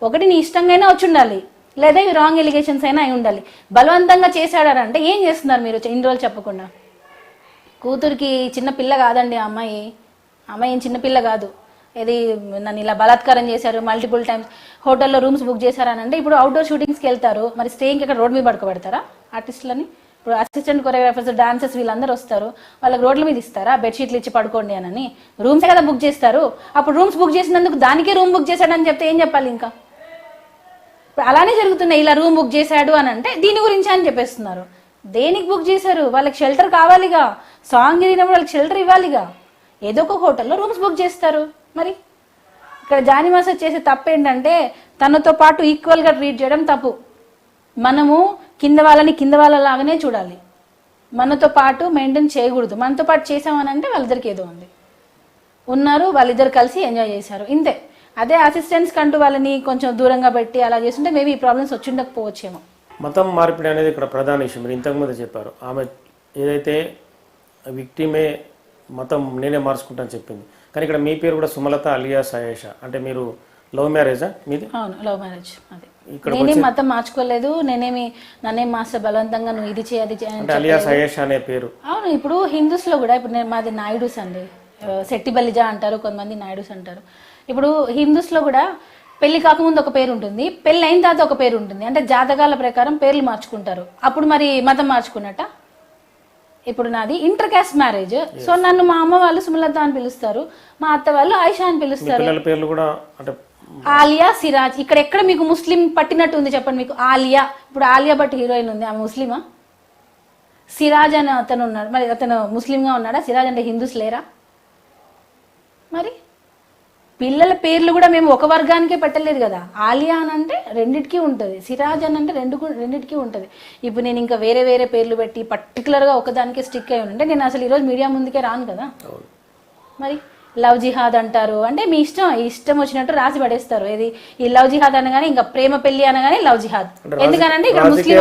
ఒకటి నీ ఇష్టంగానే వచ్చి ఉండాలి, లేదా ఇవి రాంగ్ ఎలిగేషన్స్ అయినా అయి ఉండాలి. బలవంతంగా చేశాడంటే ఏం చేస్తున్నారు మీరు ఇన్ని రోజులు చెప్పకుండా? కూతురికి చిన్న పిల్ల కాదండి ఆ అమ్మాయి, అమ్మాయి ఏం చిన్నపిల్ల కాదు. ఇది నన్ను ఇలా బలాత్కారం చేశారు, మల్టిపుల్ టైమ్స్ హోటల్లో రూమ్స్ బుక్ చేశారని అంటే ఇప్పుడు అవుట్డోర్ షూటింగ్స్కి వెళ్తారు, మరి స్టేయింగ్కి ఇక్కడ రోడ్ మీద పడుకోబెడతారా ఆర్టిస్టులని? ఇప్పుడు అసిస్టెంట్ కొరియోగ్రాఫర్స్, డాన్సర్స్ వీళ్ళందరూ వస్తారు, వాళ్ళకి రోడ్ల మీద ఇస్తారా బెడ్షీట్లు ఇచ్చి పడుకోండి అని? రూమ్సే కదా బుక్ చేస్తారు. అప్పుడు రూమ్స్ బుక్ చేసినందుకు దానికే రూమ్ బుక్ చేశాడని చెప్తే ఏం చెప్పాలి? ఇంకా అలానే జరుగుతున్నాయి. ఇలా రూమ్ బుక్ చేశాడు అని అంటే దీని గురించి అని చెప్పేస్తున్నారు. దేనికి బుక్ చేశారు? వాళ్ళకి షెల్టర్ కావాలిగా, సాంగ్ జరిగినప్పుడు వాళ్ళకి షెల్టర్ ఇవ్వాలిగా. ఏదో ఒక హోటల్లో రూమ్స్ బుక్ చేస్తారు. మరి ఇక్కడ జానీ మాస్టర్ చేసే తప్పు ఏంటంటే తనతో పాటు ఈక్వల్గా ట్రీట్ చేయడం తప్పు. మనము కింద వాళ్ళని కింద వాళ్ళలాగానే చూడాలి, మనతో పాటు మెయింటైన్ చేయకూడదు. మనతో పాటు చేసామని అంటే వాళ్ళిద్దరికి ఏదో ఉంది, ఉన్నారు, వాళ్ళిద్దరు కలిసి ఎంజాయ్ చేశారు, ఇంతే. అదే అసిస్టెంట్స్ కంటూ వాళ్ళని కొంచెం దూరంగా పెట్టి అలా చేస్తుంటే మేబీ ఈ ప్రాబ్లమ్స్ వచ్చి ఉండకపోవచ్చేమో. మతం మార్పిడి అనేది ఇక్కడ ప్రధాన ఇష్యూ. మీరు ఇంతకుముందు చెప్పారు, ఆమె ఏదైతే విక్టిమే మతం నేనే మార్చుకుంటాను చెప్పింది, కానీ ఇక్కడ మీ పేరు కూడా సుమలత అలియాస్ ఆయేషా, అంటే మీరు లవ్ మ్యారేజా మీది? అవును, లవ్ మ్యారేజ్. అదే, నేనేం మతం మార్చుకోలేదు, నన్నేం మాస్టర్ బలవంతంగా నువ్వు ఇది చేయి అది చేయి అలియాస్ ఆయేషా అనే పేరు. అవును, ఇప్పుడు హిందూస్ లో కూడా, ఇప్పుడు మాది నాయుడుస్ అండి, శెట్టి బలిజా అంటారు, కొంతమంది నాయుడుస్ అంటారు. ఇప్పుడు హిందూస్ లో కూడా పెళ్లి కాకముందు ఒక పేరు ఉంటుంది, పెళ్లి అయిన తర్వాత ఒక పేరు ఉంటుంది. అంటే జాతకాల ప్రకారం పేర్లు మార్చుకుంటారు. అప్పుడు మరి మతం మార్చుకున్నట్ట? ఇప్పుడు నాది ఇంటర్ కాస్ట్ మ్యారేజ్, సో నన్ను మా అమ్మ వాళ్ళు సుమలత అని పిలుస్తారు, మా అత్త వాళ్ళు ఆయిషా అని పిలుస్తారు. పేర్లు కూడా అంటే ఆలియా, సిరాజ్. ఇక్కడ ఎక్కడ మీకు ముస్లిం పట్టినట్టు ఉంది చెప్పండి? మీకు ఆలియా, ఇప్పుడు ఆలియా భట్ హీరోయిన్ ఉంది, ఆమె ముస్లిమా? సిరాజ్ అని అతను ఉన్నాడు, మరి అతను ముస్లింగా ఉన్నాడా? సిరాజ్ అంటే హిందూస్ లేరా? మరి పిల్లల పేర్లు కూడా మేము ఒక వర్గానికే పెట్టలేదు కదా. ఆలియా అని అంటే రెండిటికి ఉంటుంది, సిరాజ్ అని అంటే రెండిటికి ఉంటుంది. ఇప్పుడు నేను ఇంకా వేరే వేరే పేర్లు పెట్టి పర్టికులర్గా ఒకదానికే స్టిక్ అయి ఉంటే నేను అసలు ఈరోజు మీడియా ముందుకే రాను కదా. మరి లవ్ జిహాద్ అంటారు అంటే మీ ఇష్టం వచ్చినట్టు రాసి పడేస్తారు. ఇది ఈ లవ్ జిహాద్ అనగానే ఇంకా ప్రేమ పెళ్లి అనగానే లవ్ జిహాద్, ఎందుకనంటే ఇక్కడ ముస్లిం